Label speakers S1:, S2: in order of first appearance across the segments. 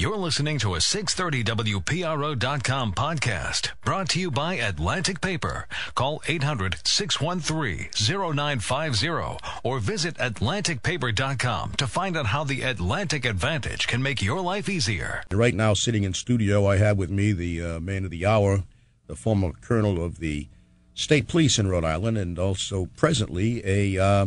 S1: You're listening to a 630 WPRO.com podcast brought to you by Atlantic Paper. Call 800-613-0950 or visit AtlanticPaper.com to find out how the Atlantic Advantage can make your life easier.
S2: Right now, sitting in studio, I have with me the man of the hour, the former colonel of the state police in Rhode Island, and also presently a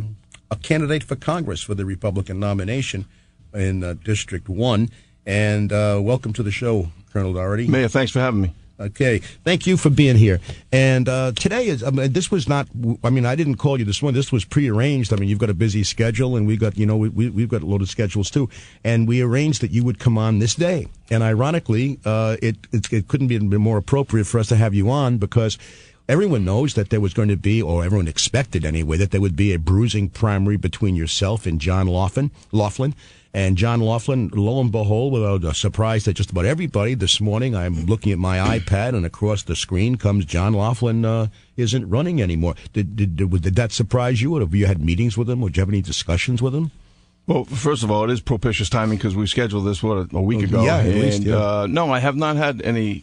S2: candidate for Congress for the Republican nomination in District 1. And welcome to the show, Colonel Doherty.
S3: Mayor, thanks for having me.
S2: Okay, thank you for being here. And today is, this was not, I didn't call you this morning. This was prearranged. You've got a busy schedule, and we've got loaded schedules too. And we arranged that you would come on this day. And ironically, it couldn't be more appropriate for us to have you on because everyone knows that there was going to be, or everyone expected anyway, that there would be a bruising primary between yourself and John Loughlin. And John Loughlin, lo and behold, without a surprise to just about everybody, this morning I'm looking at my iPad, and across the screen comes John Loughlin isn't running anymore. Did that surprise you? Or have you had meetings with him? Or did you have any discussions with him?
S3: Well, first of all, it is propitious timing because we scheduled this, a week ago?
S2: Yeah, at least, yeah.
S3: No, I have not had any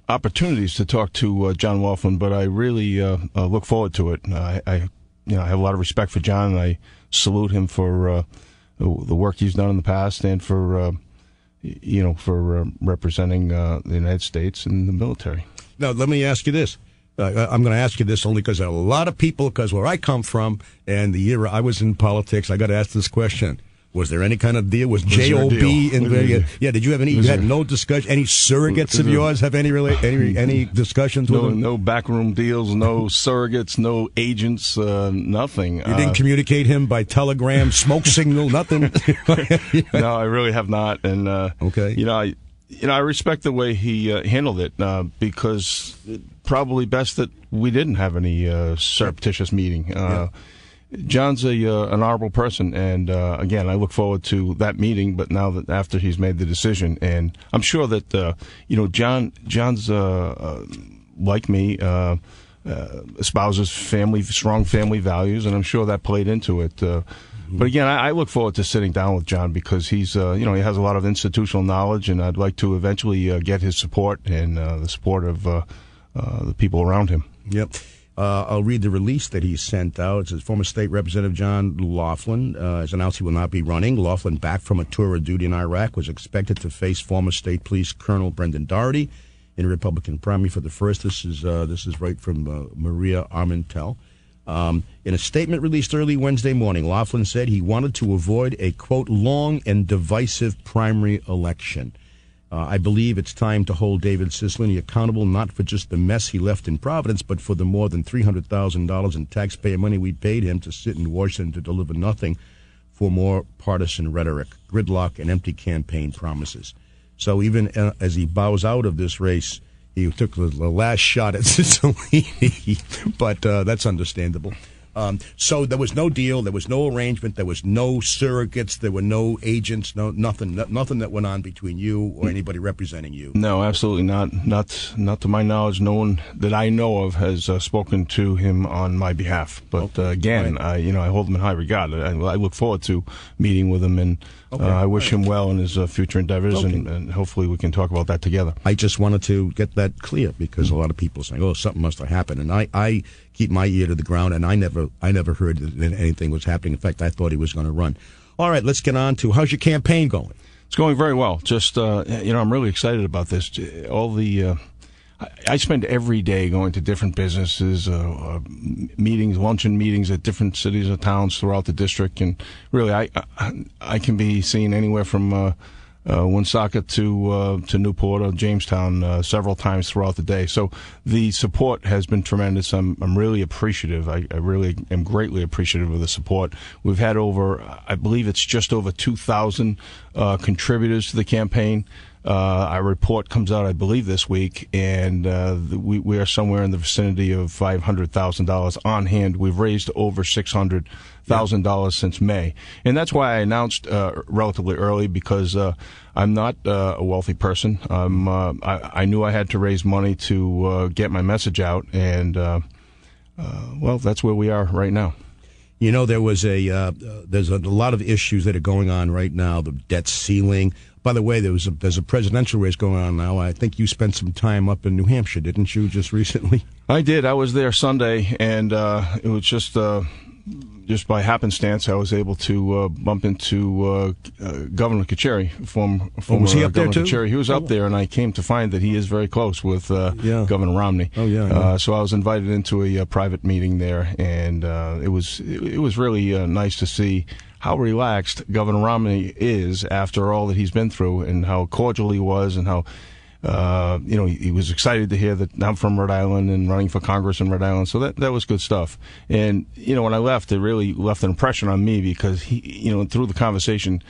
S3: opportunities to talk to John Loughlin, but I really look forward to it. I have a lot of respect for John, and I salute him for the work he's done in the past and for representing the United States and the military.
S2: Now, let me ask you this. I'm going to ask you this only because a lot of people, because where I come from and the year I was in politics, I got to ask this question. Was there any kind of deal? Was J.O.B. in there? Yeah, did you have any? You had no discussion? Any surrogates of yours have any discussions with them?
S3: No backroom deals, no surrogates, no agents, nothing.
S2: You didn't communicate him by telegram, smoke signal, nothing?
S3: No, I really have not. And,
S2: okay.
S3: I respect the way he handled it because probably best that we didn't have any surreptitious meeting. Yeah. John's an honorable person, and again, I look forward to that meeting. But now that after he's made the decision, and I'm sure that John's like me, espouses strong family values, and I'm sure that played into it. But again, I look forward to sitting down with John because he's he has a lot of institutional knowledge, and I'd like to eventually get his support and the support of the people around him.
S2: Yep. I'll read the release that he sent out. It says, former State Representative John Loughlin has announced he will not be running. Loughlin, back from a tour of duty in Iraq, was expected to face former State Police Colonel Brendan Doherty in a Republican primary for the first. This is right from Maria Armentel. In a statement released early Wednesday morning, Loughlin said he wanted to avoid a, quote, long and divisive primary election. I believe it's time to hold David Cicilline accountable, not for just the mess he left in Providence, but for the more than $300,000 in taxpayer money we paid him to sit in Washington to deliver nothing for more partisan rhetoric, gridlock, and empty campaign promises. So even as he bows out of this race, he took the last shot at Cicilline, but that's understandable. So there was no deal, there was no arrangement, there was no surrogates, there were no agents, nothing that went on between you or anybody representing you.
S3: No, absolutely not. Not to my knowledge. No one that I know of has spoken to him on my behalf. But again, right. I hold him in high regard. I look forward to meeting with him, and I wish him well in his future endeavors, and hopefully we can talk about that together.
S2: I just wanted to get that clear because a lot of people are saying, something must have happened, and I keep my ear to the ground, and I never heard that anything was happening. In fact, I thought he was going to run. All right, let's get on to how's your campaign going?
S3: It's going very well. Just I'm really excited about this. All the I spend every day going to different businesses, meetings, luncheon meetings at different cities or towns throughout the district, and really, I can be seen anywhere from Woonsocket to Newport or Jamestown several times throughout the day. So the support has been tremendous. I'm really appreciative. I really am greatly appreciative of the support. We've had I believe it's just over 2,000 contributors to the campaign. Our report comes out, I believe, this week, and we are somewhere in the vicinity of $500,000 on hand. We've raised over $600,000 since May, and that's why I announced relatively early because I'm not a wealthy person. I knew I had to raise money to get my message out, and that's where we are right now. There's a lot of issues that are going on right now. The debt ceiling.
S2: By the way, there's a presidential race going on now. I think you spent some time up in New Hampshire, didn't you, just recently?
S3: I did. I was there Sunday, and it was just by happenstance I was able to bump into Governor Cianci, former
S2: was he up
S3: Governor
S2: there too?
S3: Cianci. He was up there, and I came to find that he is very close with Governor Romney.
S2: Oh yeah.
S3: So I was invited into a private meeting there, and it was really nice to see how relaxed Governor Romney is after all that he's been through, and how cordial he was, and how he was excited to hear that I'm from Rhode Island and running for Congress in Rhode Island. So that was good stuff. And when I left, it really left an impression on me, because he, through the conversation,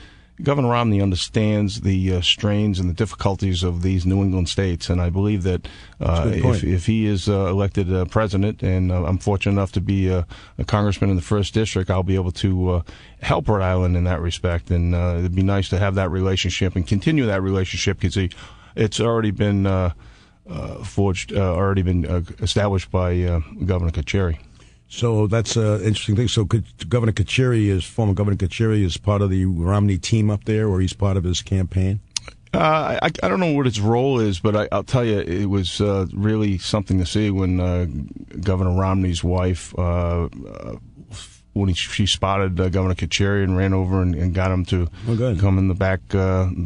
S3: Governor Romney understands the strains and the difficulties of these New England states, and I believe that if he is elected president, and I'm fortunate enough to be a congressman in the 1st District, I'll be able to help Rhode Island in that respect, and it'd be nice to have that relationship and continue that relationship, because it's already been established by Governor Cianci.
S2: So that's an interesting thing. So former Governor Cianci is part of the Romney team up there, or he's part of his campaign?
S3: I don't know what his role is, but I'll tell you, it was really something to see when Governor Romney's wife, when she spotted Governor Cianci and ran over and got him to come in the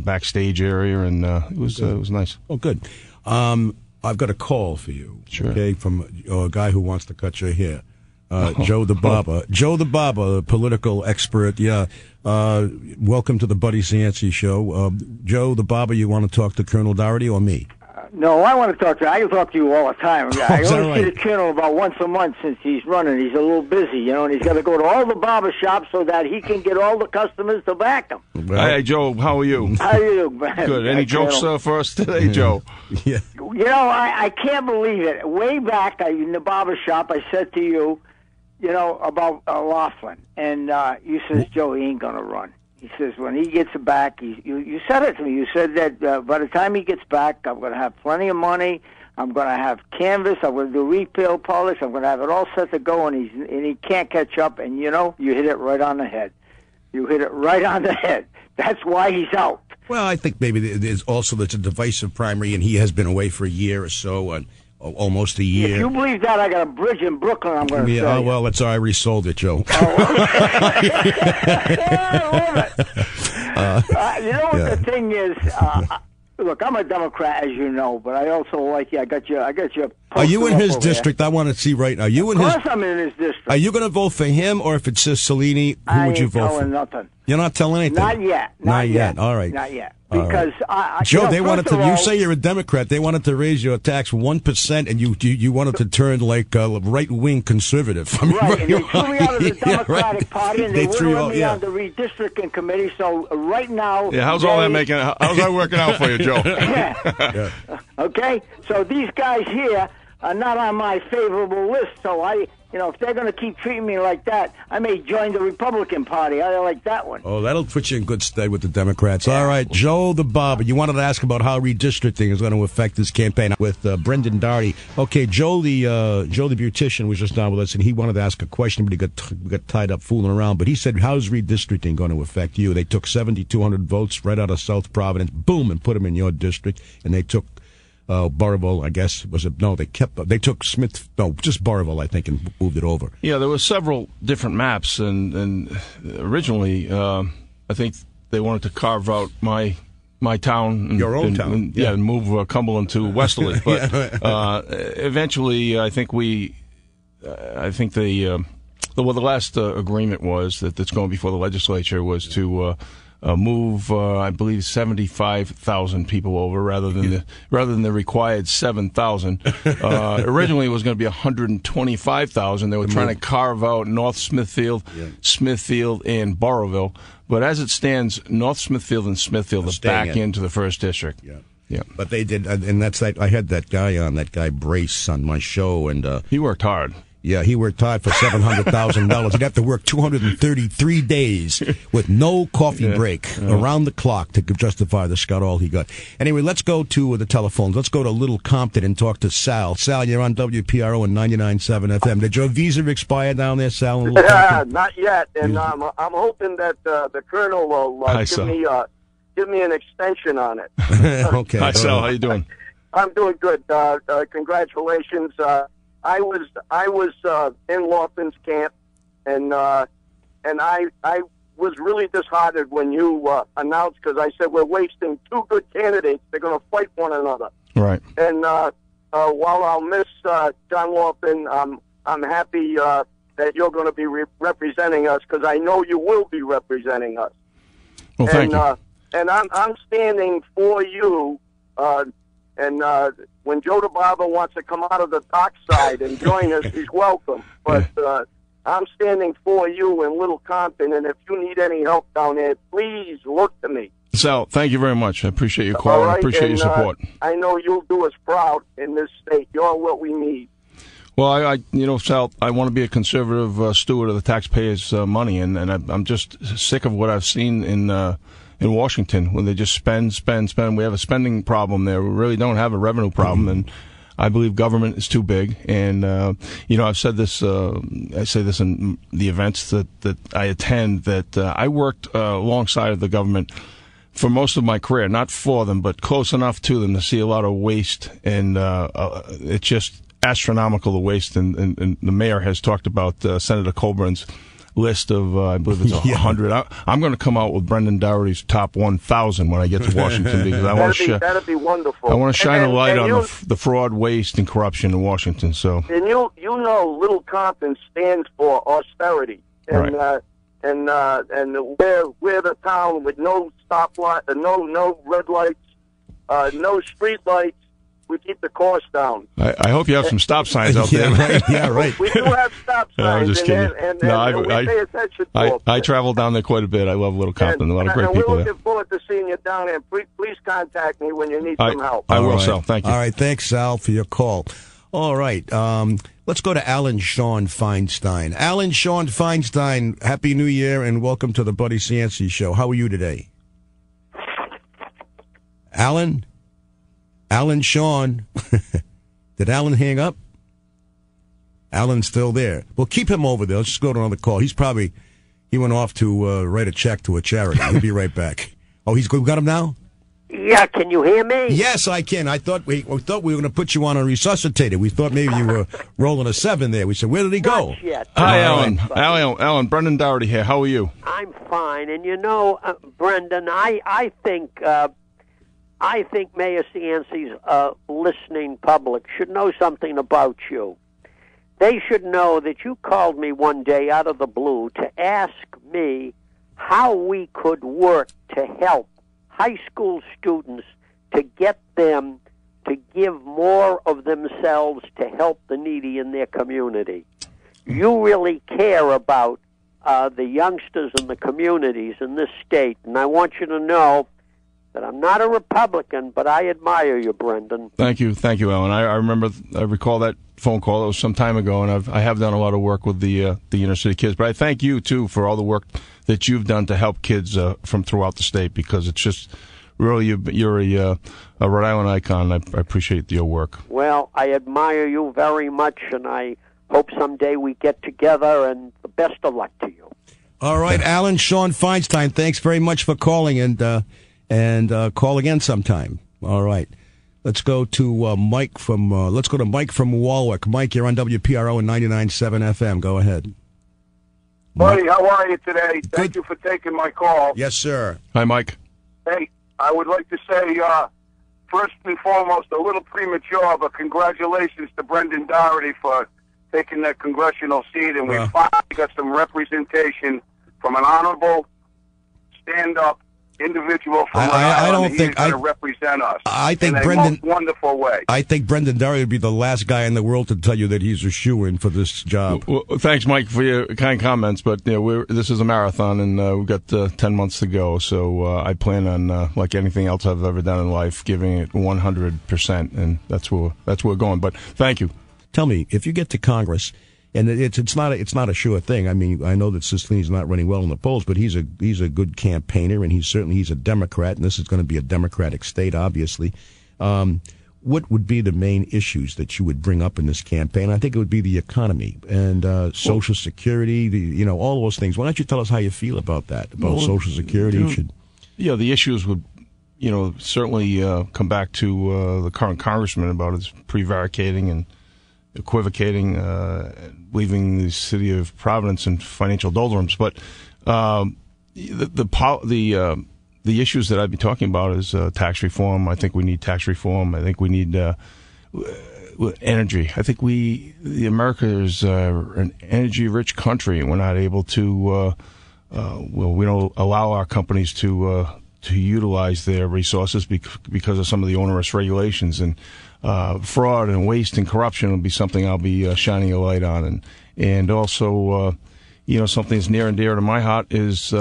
S3: backstage area, and it was nice.
S2: Oh, good. I've got a call for you,
S3: sure.
S2: Okay, from a guy who wants to cut your hair. Joe the Barber. Joe the Barber, a political expert. Yeah. Welcome to the Buddy Cianci Show. Joe the Barber, you want to talk to Colonel Doherty or me?
S4: No, I want to talk to you. I can talk to you all the time. I only see the Colonel about once a month since he's running. He's a little busy, and he's got to go to all the barber shops so that he can get all the customers to back him.
S3: Well, hey, Joe, how are you?
S4: How are you, man?
S3: Good. Any jokes for us today, Joe?
S2: Yeah.
S4: I can't believe it. Way back in the barber shop, I said to you, about Loughlin, and you says, Joe, he ain't going to run. He says, when he gets back, you said it to me. You said that by the time he gets back, I'm going to have plenty of money. I'm going to have canvas. I'm going to do retail polish. I'm going to have it all set to go, and he can't catch up. And, you hit it right on the head. You hit it right on the head. That's why he's out.
S2: Well, I think maybe there's a divisive primary, and he has been away for a year or so, and almost a year.
S4: If you believe that, I got a bridge in Brooklyn I'm going to sell.
S2: Oh, well, I resold it, Joe.
S4: I love it. The thing is, look, I'm a Democrat, as you know, but I also like you. I got you.
S2: Are you in his district? There. I want to see right now.
S4: Of course I'm in his district.
S2: Are you going to vote for him, or if it says Cellini, who would you vote for?
S4: I ain't telling nothing.
S2: You're not telling anything?
S4: Not yet.
S2: Not yet. All right.
S4: Not yet. Because
S2: Joe, they wanted to. You say you're a Democrat. They wanted to raise your tax 1%, and you wanted to turn like a right-wing conservative.
S4: Right, and they threw me out of the Democratic Party, and they wouldn't let me on the redistricting committee. So right now,
S3: how's that working out for you, Joe?
S4: Yeah. Okay, so these guys here are not on my favorable list. So if they're going to keep treating me like that, I may join the Republican Party. I like that one.
S2: Oh, that'll put you in good stead with the Democrats. Yeah. All right, Joe the Barber, you wanted to ask about how redistricting is going to affect this campaign with Brendan Doherty. Okay, Joe the beautician was just on with us, and he wanted to ask a question, but he got tied up fooling around. But he said, how's redistricting going to affect you? They took 7,200 votes right out of South Providence, boom, and put them in your district, and they took Burrillville, I guess, was it? No, they took just Burrillville, I think, and moved it over.
S3: Yeah, there were several different maps, and originally, I think they wanted to carve out my town.
S2: Your own town.
S3: And move Cumberland to Westerly. But eventually, I think the last agreement was that's going before the legislature was to move, I believe, 75,000 people over rather than the required 7,000. Originally, it was going to be 125,000. They were trying to carve out North Smithfield, Smithfield, and Burrillville. But as it stands, North Smithfield and Smithfield are back into the 1st District.
S2: Yeah. But they did, and that's I had that guy Brace on my show, and
S3: he worked hard.
S2: Yeah, he worked hard for $700,000. He'd have to work 233 days with no coffee break around the clock to justify the Scott all he got. Anyway, let's go to the telephones. Let's go to Little Compton and talk to Sal. Sal, you're on WPRO and 99.7 FM. Did your visa expire down there, Sal? In Little Compton?
S5: Not yet, and I'm hoping that the Colonel will give me give me an extension on it.
S2: Okay.
S3: Hi, Sal. How you doing?
S5: I'm doing good. Congratulations. I was in Laughlin's camp, and I was really disheartened when you announced, because I said we're wasting two good candidates. They're going to fight one another.
S3: Right.
S5: And while I'll miss John Laughlin, I'm happy that you're going to be representing us, because I know you will be representing us.
S3: Well, thank you.
S5: And I'm standing for you. And when Joe DeBarber wants to come out of the dark side and join us, he's welcome. But I'm standing for you in Little Compton, and if you need any help down there, please look to me.
S3: Sal, thank you very much. I appreciate your call.
S5: Right?
S3: I appreciate your support.
S5: I know you'll do us proud in this state. You're what we need.
S3: Well, Sal, I want to be a conservative steward of the taxpayers' money, and I'm just sick of what I've seen in Washington, when they just spend. We have a spending problem there. We really don't have a revenue problem, and I believe government is too big. And I've said this. I say this in the events that I attend. That I worked alongside of the government for most of my career, not for them, but close enough to them to see a lot of waste, and it's just astronomical, the waste. And the mayor has talked about Senator Colburn's list of, I believe it's 100. I'm going to come out with Brendan Dougherty's top 1,000 when I get to Washington, because I want to
S5: that'd be wonderful.
S3: I want to shine a light on the fraud, waste, and corruption in Washington. So,
S5: and you know, Little Compton stands for austerity, and
S3: right.
S5: and we're the town with no stoplight, no red lights, no street lights. We keep the cost down.
S3: I hope you have some stop signs out there.
S2: Right. Yeah, right.
S5: We do have stop signs.
S3: I'm just kidding.
S5: And we pay attention to them.
S3: I travel down there quite a bit. I love Little Compton. A lot of great people
S5: we're
S3: there.
S5: looking forward to seeing you down there. Please contact me when you need some help.
S3: I will,
S2: right.
S3: Sal. Thank you.
S2: All right. Thanks, Sal, for your call. All right. Let's go to Alan Sean Feinstein. Alan Sean Feinstein, Happy New Year and welcome to the Buddy Cianci Show. How are you today? Alan Sean. Did Alan hang up? Alan's still there. Well, keep him over there. Let's just go to another call. He went off to write a check to a charity. He'll be right back. Oh, we got him now?
S4: Yeah, can you hear me?
S2: Yes, I can. I thought we were going to put you on a resuscitator. We thought maybe you were rolling a 7 there. We said, where did he go?
S4: Not yet.
S3: Hi, Alan. Alan, Brendan Dougherty here. How are you?
S4: I'm fine. And Brendan, I think Mayor Cianci's listening public should know something about you. They should know that you called me one day out of the blue to ask me how we could work to help high school students, to get them to give more of themselves to help the needy in their community. You really care about the youngsters and the communities in this state, and I want you to know that I'm not a Republican, but I admire you, Brendan.
S3: Thank you, Alan. I recall that phone call. It was some time ago, and I have done a lot of work with the inner city kids. But I thank you too for all the work that you've done to help kids from throughout the state, because it's just really you're a Rhode Island icon. I appreciate your work.
S4: Well, I admire you very much, and I hope someday we get together. And the best of luck to you.
S2: All right, Alan Sean Feinstein. Thanks very much for calling, and call again sometime. All right. Let's go to Mike from Walwick. Mike, you're on WPRO and 99.7 FM. Go ahead.
S6: Buddy, how are you today? Thank you for taking my call.
S2: Yes, sir.
S3: Hi, Mike.
S6: Hey, I would like to say, first and foremost, a little premature, but congratulations to Brendan Dougherty for taking that congressional seat, and we finally got some representation from an honorable, stand-up individual from
S2: I don't think
S6: he's going to represent us.
S2: I think
S6: in
S2: Brendan,
S6: a most wonderful way.
S2: I think Brendan Dougherty would be the last guy in the world to tell you that he's a shoo-in for this job.
S3: Well, thanks, Mike, for your kind comments. But this is a marathon, and we've got 10 months to go. So I plan on, like anything else I've ever done in life, giving it 100%, and that's where we're going. But thank you.
S2: Tell me, if you get to Congress. And it's not a sure thing. I mean, I know that Cicilline's not running well in the polls, but he's a good campaigner, and he's a Democrat, and this is going to be a Democratic state, obviously. What would be the main issues that you would bring up in this campaign? I think it would be the economy and Social Security, all those things. Why don't you tell us how you feel about that, about Social Security?
S3: the issues would, certainly come back to the current congressman about his prevaricating and equivocating, leaving the city of Providence in financial doldrums. But the issues that I'd be talking about is tax reform. I think we need tax reform. I think we need energy. I think America is an energy-rich country, and we're not able to. We don't allow our companies to utilize their resources because of some of the onerous regulations, and fraud and waste and corruption will be something I'll be shining a light on, and also something that's near and dear to my heart is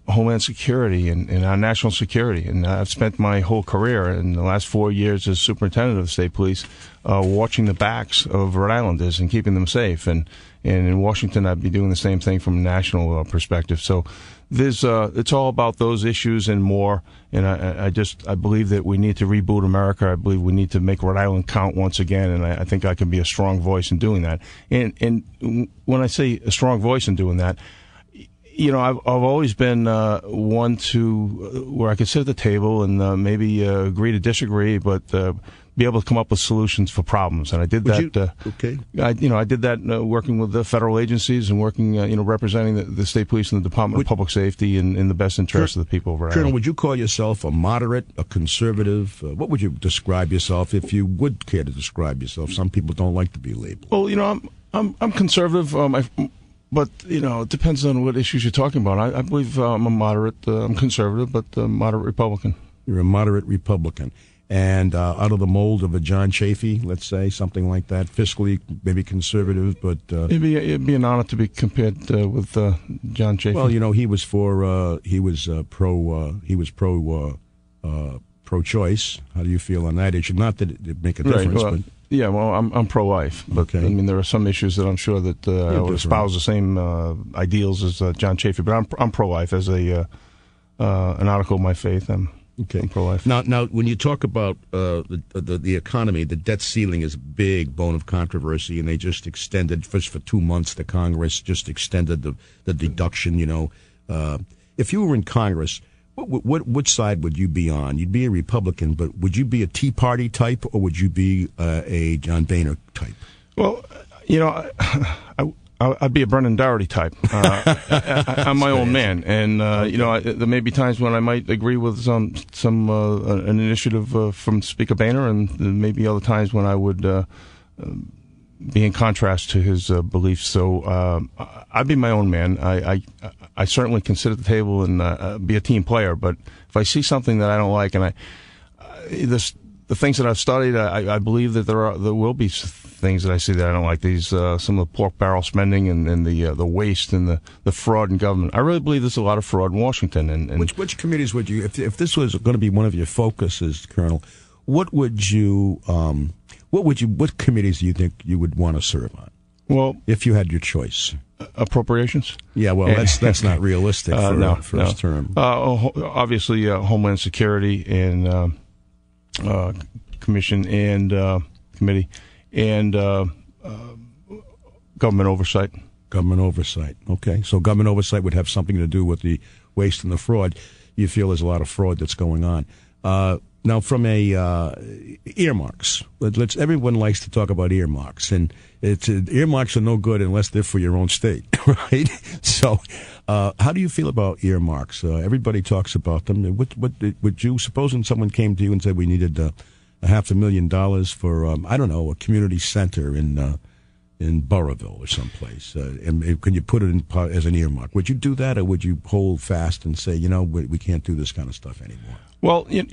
S3: Homeland Security and our national security. And I've spent my whole career in the last 4 years as superintendent of the state police watching the backs of Rhode Islanders and keeping them safe. And in Washington, I'd be doing the same thing from a national perspective. So it's all about those issues and more. And I believe that we need to reboot America. I believe we need to make Rhode Island count once again. And I think I can be a strong voice in doing that. And when I say a strong voice in doing that, I've always been one to where I could sit at the table and maybe agree to disagree, but be able to come up with solutions for problems. And I did that. I did that working with the federal agencies and working, representing the state police and the Department of Public Safety in the best interest of the people of Rhode Island.
S2: Colonel, would you call yourself a moderate, a conservative? What would you describe yourself if you would care to describe yourself? Some people don't like to be labeled.
S3: Well, I'm conservative. But, it depends on what issues you're talking about. I believe I'm a moderate, I'm conservative, but a moderate Republican.
S2: You're a moderate Republican. And out of the mold of a John Chafee, let's say, something like that, fiscally maybe conservative, but... It'd
S3: be an honor to be compared with John Chafee.
S2: Well, he was pro-choice. How do you feel on that issue? Not that it make a difference,
S3: but... Yeah, well, I'm pro-life, but
S2: okay.
S3: I mean there are some issues that I'm sure that I would espouse the same ideals as John Chafee. But I'm pro-life as an article of my faith. I'm pro-life.
S2: Now, when you talk about the economy, the debt ceiling is a big bone of controversy, and they just extended for 2 months. The Congress just extended the deduction. If you were in Congress, which side would you be on? You'd be a Republican, but would you be a Tea Party type, or would you be a John Boehner type?
S3: Well, I'd be a Brendan Doherty type. I'm my own man, and there may be times when I might agree with some an initiative from Speaker Boehner, and there may be other times when I would be in contrast to his beliefs. So I'd be my own man. I certainly can sit at the table and be a team player, but if I see something that I don't like, and the things that I've studied, I believe that there will be things that I see that I don't like. These some of the pork barrel spending and the waste and the fraud in government. I really believe there's a lot of fraud in Washington. And
S2: which committees would you, if this was going to be one of your focuses, Colonel, what committees do you think you would want to serve on? Well, if you had your choice.
S3: Appropriations?
S2: Yeah, well, that's not realistic for first term.
S3: Obviously, Homeland Security and Commission and Committee and government oversight.
S2: Government oversight. Okay, so government oversight would have something to do with the waste and the fraud. You feel there's a lot of fraud that's going on. Now, from earmarks, everyone likes to talk about earmarks, and earmarks are no good unless they're for your own state, right? So, how do you feel about earmarks? Everybody talks about them. What would you, supposing someone came to you and said we needed $500,000 for a community center in Burrillville or someplace, and can you put it in as an earmark? Would you do that, or would you hold fast and say, we can't do this kind of stuff anymore?
S3: Well, let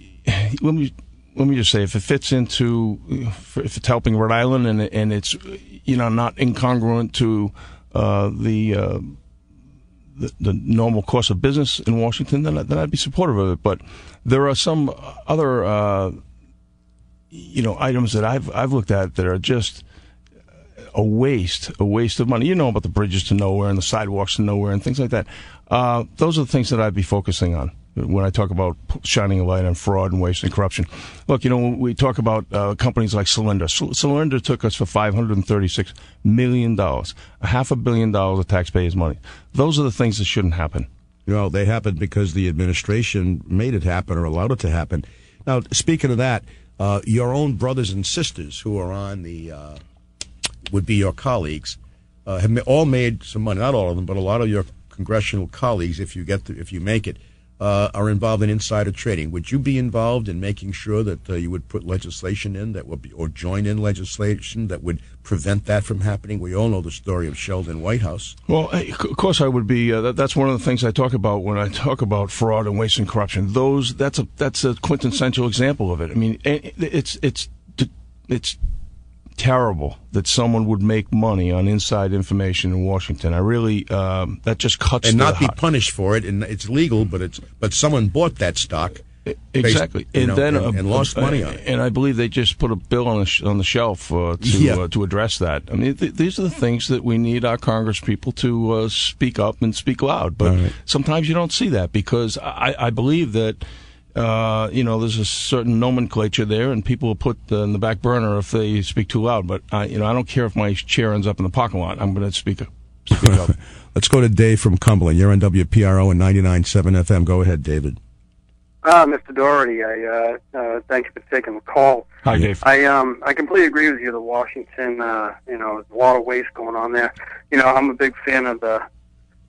S3: me just say, if it fits into, if it's helping Rhode Island and it's not incongruent to the normal course of business in Washington, then I'd be supportive of it. But there are some other items that I've looked at that are just a waste of money. You know about the bridges to nowhere and the sidewalks to nowhere and things like that. Those are the things that I'd be focusing on when I talk about shining a light on fraud and waste and corruption. Look, when we talk about companies like Solyndra. Solyndra took us for $536 million, $500 million of taxpayers' money. Those are the things that shouldn't happen.
S2: No, they happened because the administration made it happen or allowed it to happen. Now, speaking of that, your own brothers and sisters who are on the would be your colleagues have all made some money. Not all of them, but a lot of your congressional colleagues, if you make it, are involved in insider trading. Would you be involved in making sure that you would put legislation in that would be, or join in legislation that would prevent that from happening? We all know the story of Sheldon Whitehouse.
S3: Well, of course, I would be. That's one of the things I talk about when I talk about fraud and waste and corruption. That's a quintessential example of it. I mean, it's terrible that someone would make money on inside information in Washington. I really that just cuts
S2: and
S3: to
S2: not
S3: the
S2: be
S3: heart.
S2: punished for it, and it's legal, but someone bought that stock
S3: exactly,
S2: and lost money on it.
S3: And I believe they just put a bill on the shelf to address that. I mean, these are the things that we need our Congress people to speak up and speak loud. But sometimes you don't see that because I believe that. There's a certain nomenclature there, and people will put in the back burner if they speak too loud. But I don't care if my chair ends up in the parking lot. I'm going to speak up.
S2: Let's go to Dave from Cumberland. You're on WPRO and 99.7 FM. Go ahead, David.
S7: Mr. Doherty, I thank you for taking the call.
S3: Hi, Dave.
S7: I completely agree with you. The Washington, there's a lot of waste going on there. I'm a big fan of the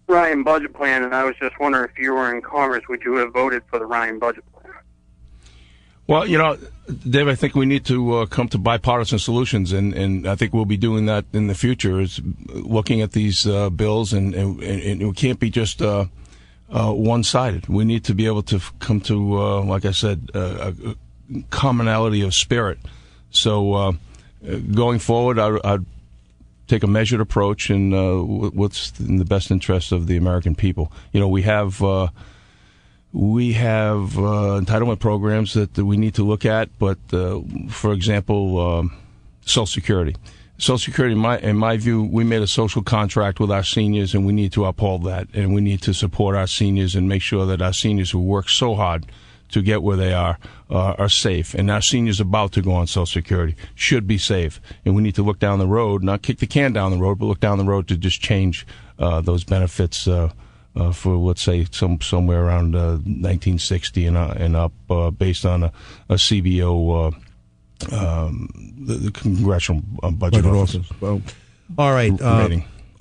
S7: Ryan budget plan, and I was just wondering if you were in Congress, would you have voted for the Ryan budget plan?
S3: Well, Dave, I think we need to come to bipartisan solutions, and I think we'll be doing that in the future, is looking at these bills, and it can't be just one-sided. We need to be able to come to, like I said, a commonality of spirit. So going forward, I'd take a measured approach and what's in the best interest of the American people. We have entitlement programs that we need to look at, but for example, Social Security. Social Security, in my view, we made a social contract with our seniors, and we need to uphold that, and we need to support our seniors and make sure that our seniors who work so hard to get where they are safe. And our seniors about to go on Social Security should be safe. And we need to look down the road, not kick the can down the road, but look down the road to just change those benefits for, let's say, somewhere around 1960 and up, based on a CBO, the Congressional Budget Office.
S2: Well, all right.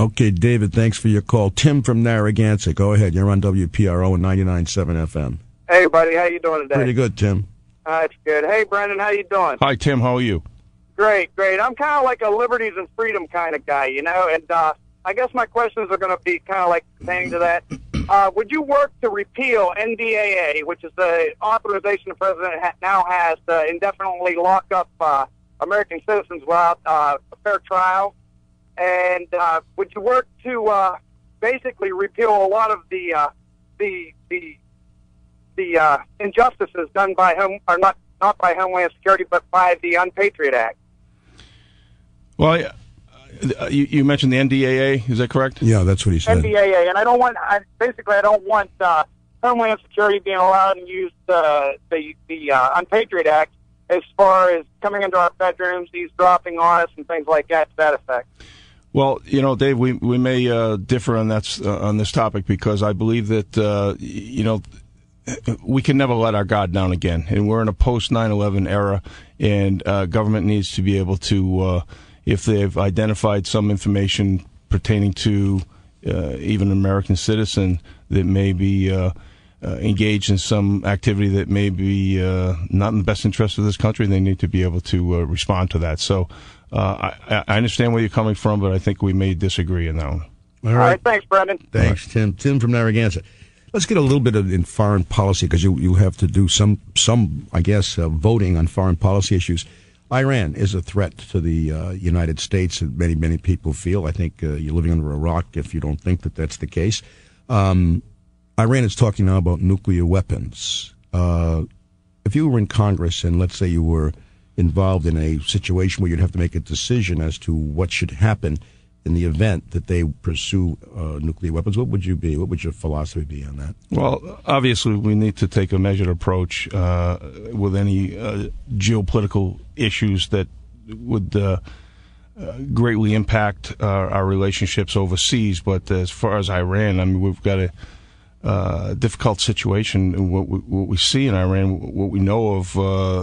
S2: Okay, David, thanks for your call. Tim from Narragansett, go ahead. You're on WPRO and 99.7 FM.
S8: Hey, buddy, how you doing today?
S2: Pretty good, Tim.
S8: That's good. Hey, Brendan, how you doing?
S3: Hi, Tim. How are you?
S8: Great. I'm kind of like a liberties and freedom kind of guy, and I guess my questions are going to be kind of like pertaining to that. Would you work to repeal NDAA, which is the authorization the president now has to indefinitely lock up American citizens without a fair trial? And would you work to basically repeal a lot of the injustices done by not by Homeland Security, but by the Unpatriot Act?
S3: Well, you mentioned the NDAA. Is that correct?
S2: Yeah, that's what he said.
S8: NDAA, and I don't want Homeland Security being allowed to use the Unpatriot Act as far as coming into our bedrooms, eavesdropping on us, and things like that to that effect.
S3: Well, Dave, we may differ on this topic, because I believe that we can never let our guard down again, and we're in a post 9/11 era, and government needs to be able to, if they've identified some information pertaining to even an American citizen that may be engaged in some activity that may be not in the best interest of this country, they need to be able to respond to that. So I understand where you're coming from, but I think we may disagree in that one.
S2: All right.
S8: Thanks, Brendan.
S2: Thanks, Tim. Tim from Narragansett. Let's get a little bit in foreign policy, because you have to do some I guess, voting on foreign policy issues. Iran is a threat to the United States, and many people feel. I think you're living under a rock if you don't think that that's the case. Iran is talking now about nuclear weapons. If you were in Congress and let's say you were involved in a situation where you'd have to make a decision as to what should happen in the event that they pursue nuclear weapons, what would you be? What would your philosophy be on that?
S3: Well, obviously, we need to take a measured approach with any geopolitical issues that would greatly impact our relationships overseas. But as far as Iran, I mean, we've got to difficult situation. What we see in Iran, what we know of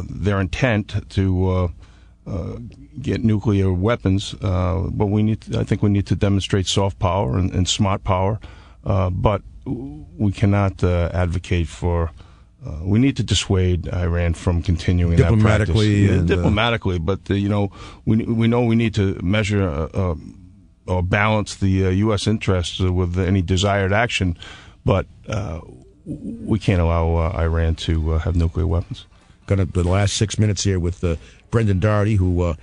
S3: their intent to get nuclear weapons, but I think we need to demonstrate soft power and smart power, but we cannot advocate for. We need to dissuade Iran from continuing
S2: diplomatically
S3: that practice. Diplomatically, but we know we need to measure or balance the U.S. interests with any desired action, but we can't allow Iran to have nuclear weapons.
S2: Got the last 6 minutes here with Brendan Doherty, who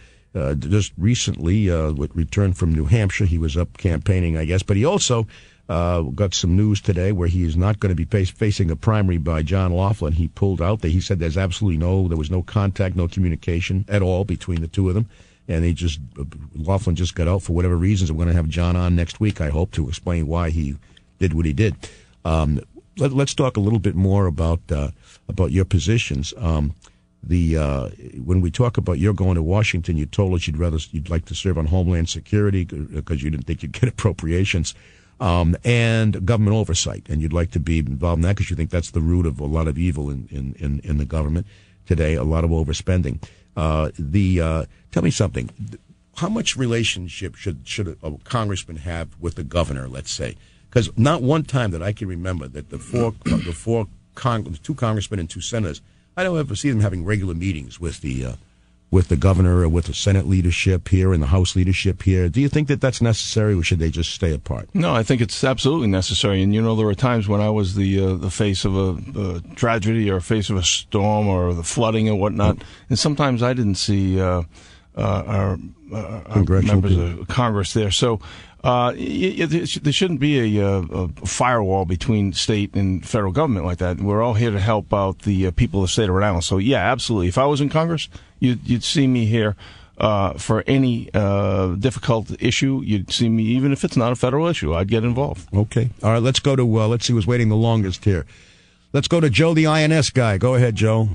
S2: just recently returned from New Hampshire. He was up campaigning, I guess, but he also got some news today where he is not going to be facing a primary by John Loughlin. He pulled out. He said there was no contact, no communication at all between the two of them. And Loughlin just got out for whatever reasons. We're going to have John on next week, I hope, to explain why he did what he did. Let's talk a little bit more about your positions. When we talk about you're going to Washington, you told us you'd like to serve on Homeland Security because you didn't think you'd get appropriations. And government oversight, and you'd like to be involved in that because you think that's the root of a lot of evil in the government today, a lot of overspending. Tell me something. How much relationship should a congressman have with the governor, let's say? Because not one time that I can remember that the two congressmen and two senators, I don't ever see them having regular meetings with the governor or with the Senate leadership here and the House leadership here. Do you think that that's necessary, or should they just stay apart?
S3: No, I think it's absolutely necessary. And, there were times when I was the face of a tragedy or face of a storm or the flooding and whatnot, and sometimes I didn't see our members of Congress there. So there shouldn't be a firewall between state and federal government like that. We're all here to help out the people of the state of Rhode Island. So, yeah, absolutely. If I was in Congress, you'd see me here for any difficult issue. You'd see me, even if it's not a federal issue, I'd get involved.
S2: Okay. All right, let's go to, let's see who's waiting the longest here. Let's go to Joe, the INS guy. Go ahead, Joe.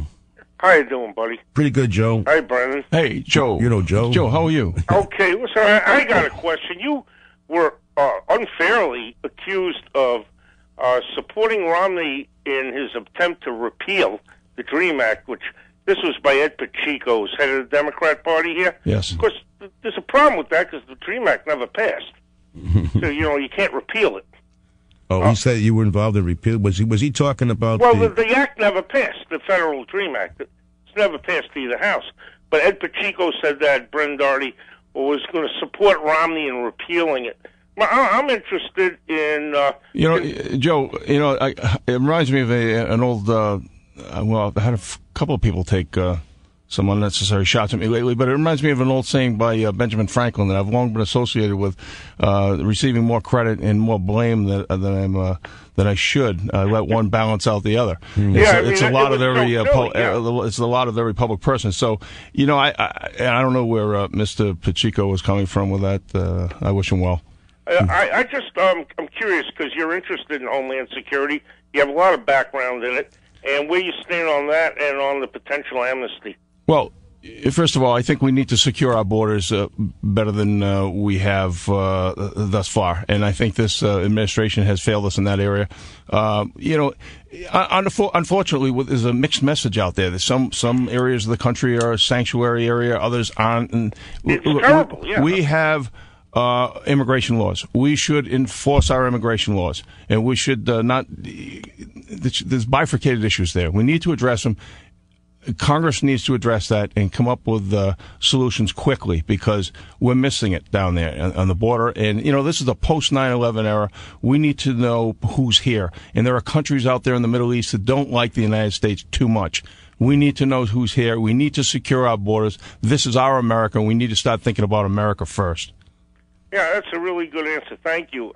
S9: How you doing, buddy?
S2: Pretty good, Joe.
S9: Hi, Brendan.
S3: Hey, Joe.
S2: You know Joe.
S3: Joe, how are you?
S9: Okay, listen, I got a question. You were unfairly accused of supporting Romney in his attempt to repeal the DREAM Act, which this was by Ed Pacheco, who's head of the Democrat Party here.
S3: Yes.
S9: Of course, there's a problem with that because the DREAM Act never passed. So, you can't repeal it.
S2: Oh, he said you were involved in repeal. Was he talking about?
S9: Well, the act never passed. The federal DREAM Act. It's never passed either house. But Ed Pacheco said that Brendan Doherty was going to support Romney in repealing it. I'm interested in.
S3: Joe. It reminds me of an old. I've had a couple of people take some unnecessary shots at me lately, but it reminds me of an old saying by Benjamin Franklin that I've long been associated with, receiving more credit and more blame than I should. Let one balance out the other. It's a lot of every public person. So, I don't know where Mr. Pacheco was coming from with that. I wish him well.
S9: I just I'm curious because you're interested in Homeland Security. You have a lot of background in it, and where you stand on that and on the potential amnesty.
S3: Well, first of all, I think we need to secure our borders better than we have thus far, and I think this administration has failed us in that area. Unfortunately, there's a mixed message out there. There's some areas of the country are a sanctuary area, others aren't. And
S9: it's terrible. Yeah.
S3: We have immigration laws. We should enforce our immigration laws, and we should not. There's bifurcated issues there. We need to address them. Congress needs to address that and come up with solutions quickly because we're missing it down there on the border. And, this is a post 9/11 era. We need to know who's here. And there are countries out there in the Middle East that don't like the United States too much. We need to know who's here. We need to secure our borders. This is our America, and we need to start thinking about America first.
S9: Yeah, that's a really good answer. Thank you.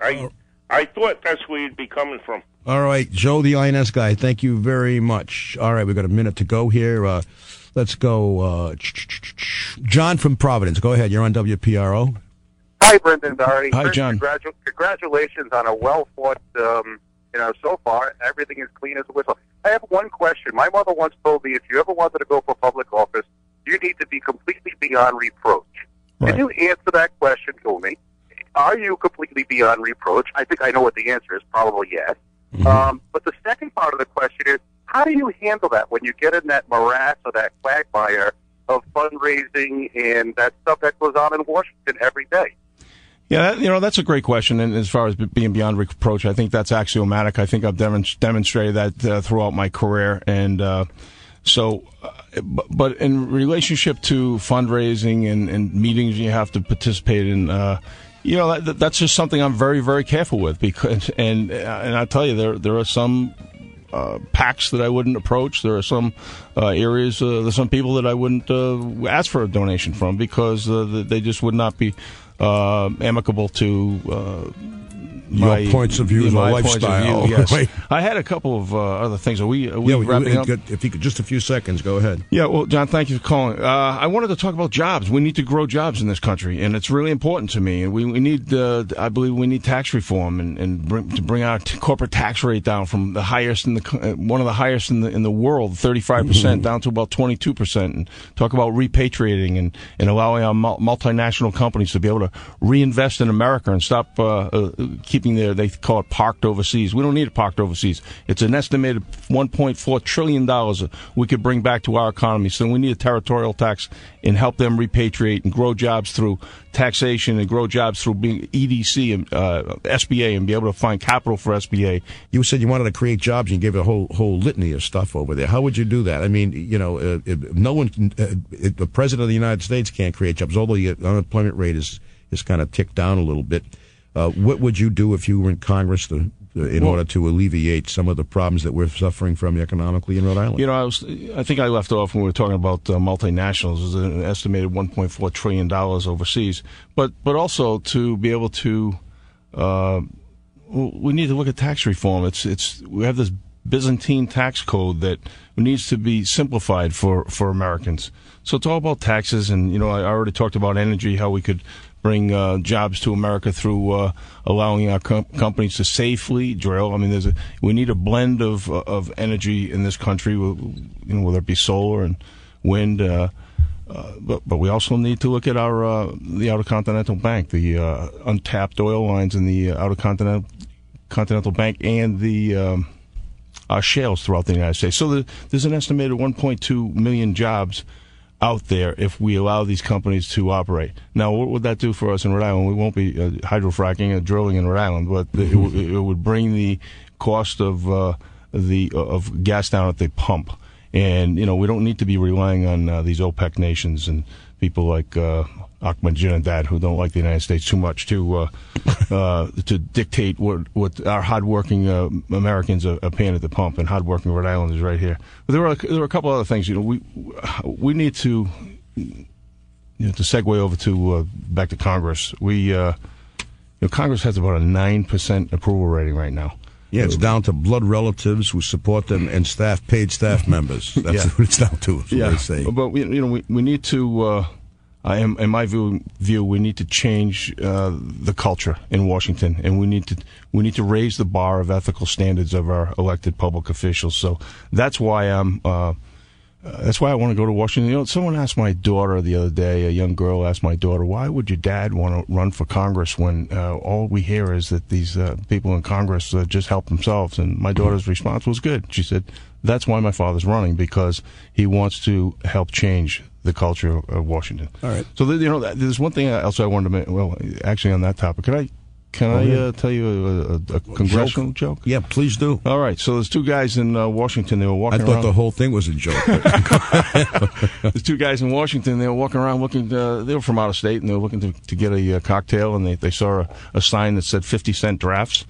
S9: I thought that's where you'd be coming from.
S2: All right, Joe, the INS guy, thank you very much. All right, we've got a minute to go here. Let's go. John from Providence. Go ahead. You're on WPRO.
S5: Hi, Brendan Doherty.
S3: Hi, John.
S5: Congratulations on a well-fought, so far, everything is clean as a whistle. I have one question. My mother once told me if you ever wanted to go for public office, you need to be completely beyond reproach.
S3: Right.
S5: Can you answer that question to me? Are you completely beyond reproach? I think I know what the answer is, probably yes.
S2: Mm-hmm.
S10: But the second part of the question is, how do you handle that when you get in that morass or that quagmire of fundraising and that stuff that goes on in Washington every day?
S3: Yeah, that's a great question. And as far as being beyond reproach, I think that's axiomatic. I think I've demonstrated that throughout my career. And but in relationship to fundraising and meetings you have to participate in, that's just something I'm very, very careful with. Because and I tell you, there are some PACs that I wouldn't approach. There are some areas, there's some people that I wouldn't ask for a donation from because they just would not be amicable to
S2: your points of view, my lifestyle.
S3: Yes.
S2: Right.
S3: I had a couple of other things. Are we wrapping up?
S2: If you could, just a few seconds, go ahead.
S3: Yeah, well, John, thank you for calling. I wanted to talk about jobs. We need to grow jobs in this country, and it's really important to me. And we need, I believe, we need tax reform and bring our corporate tax rate down from the highest one of the highest in the world, 35%, down to about 22%. And talk about repatriating and allowing our multinational companies to be able to reinvest in America and stop keeping they call it parked overseas. We don't need it parked overseas. It's an estimated $1.4 trillion we could bring back to our economy. So we need a territorial tax and help them repatriate and grow jobs through taxation and grow jobs through being EDC and SBA and be able to find capital for SBA.
S2: You said you wanted to create jobs and you gave a whole litany of stuff over there. How would you do that? I mean, no one can, the president of the United States can't create jobs, although the unemployment rate is kind of ticked down a little bit. What would you do if you were in Congress in order to alleviate some of the problems that we're suffering from economically in Rhode Island?
S3: I think I left off when we were talking about multinationals. There's an estimated $1.4 trillion overseas, but also to be able to, we need to look at tax reform. We have this Byzantine tax code that needs to be simplified for Americans. So it's all about taxes, and I already talked about energy, how we could bring jobs to America through allowing our companies to safely drill. I mean, we need a blend of energy in this country, whether it be solar and wind. But we also need to look at the Outer Continental Bank, the untapped oil lines in the Outer Continental Bank, and the our shales throughout the United States. So there's an estimated 1.2 million jobs out there if we allow these companies to operate. Now, what would that do for us in Rhode Island? We won't be hydrofracking or drilling in Rhode Island, but it would bring the cost of gas down at the pump. And we don't need to be relying on these OPEC nations and people like Ahmadinejad, who don't like the United States too much, to dictate what our hardworking Americans are paying at the pump, and hardworking Rhode Islanders right here. But there are a couple other things. We need to segue over to back to Congress. Congress has about a 9% approval rating right now.
S2: Yeah, it's down to blood relatives who support them and paid staff members. That's what it's down to. That's what they say.
S3: But we need to. In my view, we need to change the culture in Washington, and we need to raise the bar of ethical standards of our elected public officials. So that's why I want to go to Washington. Someone asked my daughter the other day. A young girl asked my daughter, "Why would your dad want to run for Congress when all we hear is that these people in Congress just help themselves?" And my daughter's response was good. She said, "That's why my father's running, because he wants to help change the culture of Washington."
S2: All right.
S3: So there's one thing else I wanted to make. Well, actually, on that topic, can I tell you a congressional joke?
S2: Yeah, please do.
S3: All right. So there's two guys in Washington. They were walking around.
S2: I thought the whole thing was a joke.
S3: There's two guys in Washington. They were walking around looking. They were from out of state, and they were looking to get a cocktail, and they saw a sign that said 50-cent drafts.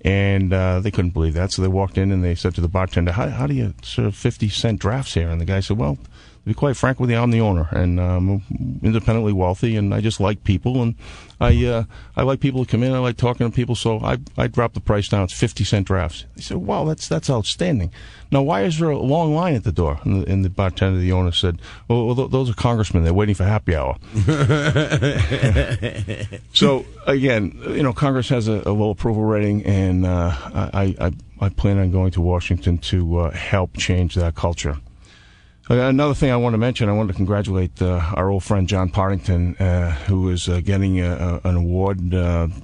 S3: And they couldn't believe that, so they walked in and they said to the bartender, how do you serve 50-cent drafts here? And the guy said, "Well, to be quite frank with you, I'm the owner, and I'm independently wealthy, and I just like people, and I like people to come in. I like talking to people, so I drop the price down. It's 50-cent drafts." He said, "Wow, that's outstanding. Now, why is there a long line at the door?" And the bartender, the owner, said, "Well, those are congressmen. They're waiting for happy hour." So again, Congress has a low approval rating, and I plan on going to Washington to help change that culture. Another thing I want to mention, I want to congratulate our old friend John Partington, who is getting an award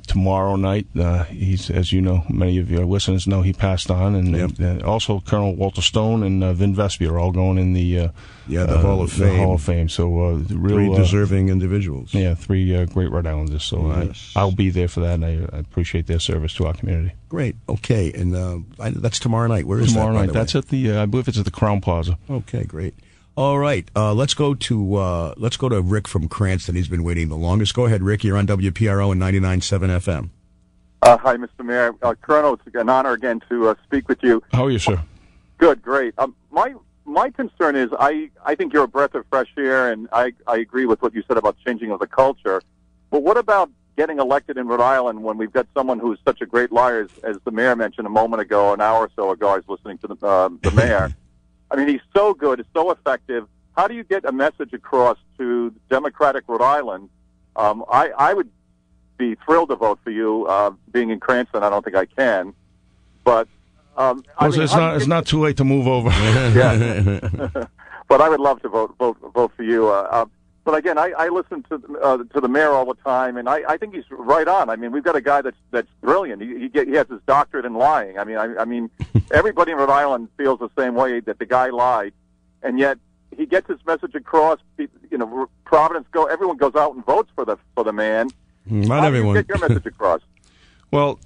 S3: tomorrow night. He's, as you know, many of your listeners know, he passed on, and also Colonel Walter Stone and Vin Vespi are all going in the
S2: Hall of Fame.
S3: The Hall of Fame. So
S2: three deserving individuals.
S3: Yeah, three great Rhode Islanders. So
S2: yes.
S3: I'll be there for that, and I appreciate their service to our community.
S2: Great. Okay, and that's tomorrow night. Where is
S3: tomorrow
S2: that?
S3: Night. That's at the I believe it's at the Crown Plaza.
S2: Okay, great. All right, let's go to Rick from Cranston. He's been waiting the longest. Go ahead, Rick. You're on WPRO and 99.7 FM.
S11: Hi, Mr. Mayor. Colonel, it's an honor again to speak with you.
S3: How are you, sir?
S11: Good, great. My concern is I think you're a breath of fresh air, and I agree with what you said about changing of the culture. But what about getting elected in Rhode Island when we've got someone who's such a great liar, as the mayor mentioned a moment ago, an hour or so ago, I was listening to the mayor. I mean, he's so good, so effective. How do you get a message across to Democratic Rhode Island? I would be thrilled to vote for you. Being in Cranston, I don't think I can. But
S3: it's not too late to move over.
S11: Yeah. But I would love to vote for you. But again, I listen to the mayor all the time, and I think he's right on. I mean, we've got a guy that's brilliant. He has his doctorate in lying. I mean, everybody in Rhode Island feels the same way, that the guy lied, and yet he gets his message across. You know, Providence everyone goes out and votes for the man.
S2: Not everyone.
S11: How do you get your message across?
S3: Well,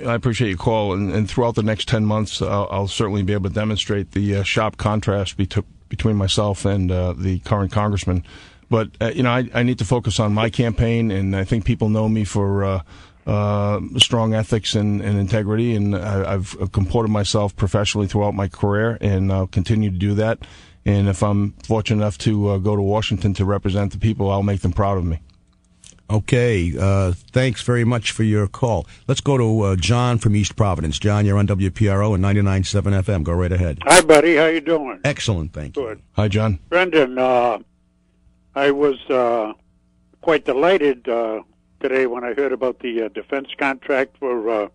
S3: I appreciate your call, and throughout the next 10 months, I'll certainly be able to demonstrate the sharp contrast between myself and the current congressman. But, I need to focus on my campaign, and I think people know me for strong ethics and integrity, and I've comported myself professionally throughout my career, and I'll continue to do that. And if I'm fortunate enough to go to Washington to represent the people, I'll make them proud of me.
S2: Okay, thanks very much for your call. Let's go to John from East Providence. John, you're on WPRO and 99.7 FM. Go right ahead.
S12: Hi, buddy. How you doing?
S2: Excellent, thank you.
S12: Good.
S3: Hi, John.
S12: Brendan, I was quite delighted today when I heard about the defense contract for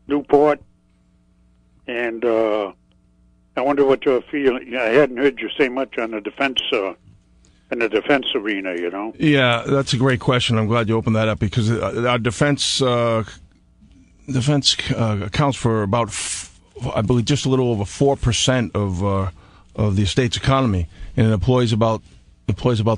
S12: Newport, and I wonder what you're feeling. I hadn't heard you say much on the defense in the defense arena, you know.
S3: Yeah, that's a great question. I'm glad you opened that up, because our defense accounts for about, I believe, just a little over 4% of the state's economy, and it employs about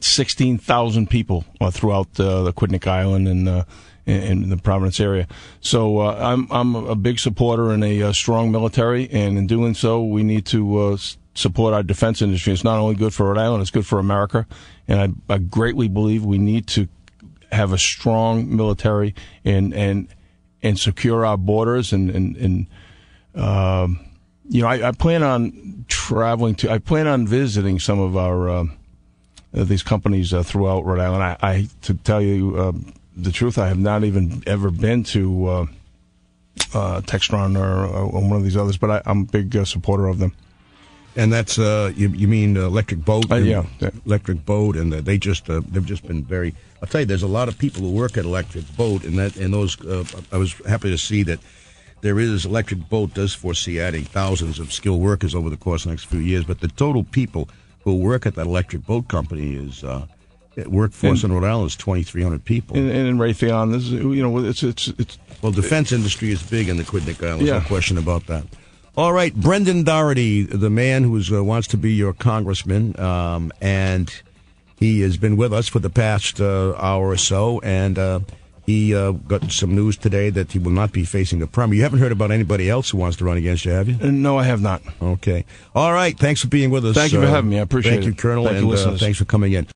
S3: 16,000 people throughout the Quidnick Island and in the Providence area. So I'm a big supporter in a strong military, and in doing so, we need to support our defense industry. It's not only good for Rhode Island, it's good for America, and I greatly believe we need to have a strong military and secure our borders and I plan on I plan on visiting some of our these companies throughout Rhode Island. I to tell you the truth, I have not even ever been to Textron or one of these others, but I'm a big supporter of them.
S2: And that's you mean Electric Boat?
S3: Yeah,
S2: Electric Boat, and they've just been very. I'll tell you, there's a lot of people who work at Electric Boat, and those. I was happy to see that there is Electric Boat does foresee adding thousands of skilled workers over the course of the next few years, but the total people who work at that Electric Boat company is workforce in Rhode Island is 2,300 people.
S3: And in Raytheon, this is, it's
S2: well, defense industry is big in the Quidnick Islands. No question about that. All right, Brendan Doherty, the man who wants to be your congressman, and he has been with us for the past hour or so, and he got some news today that he will not be facing the primary. You haven't heard about anybody else who wants to run against you, have you?
S3: No, I have not.
S2: Okay. All right, thanks for being with us.
S3: Thank you for having me. I appreciate it.
S2: Thank you, Colonel,
S3: and
S2: thanks for coming in.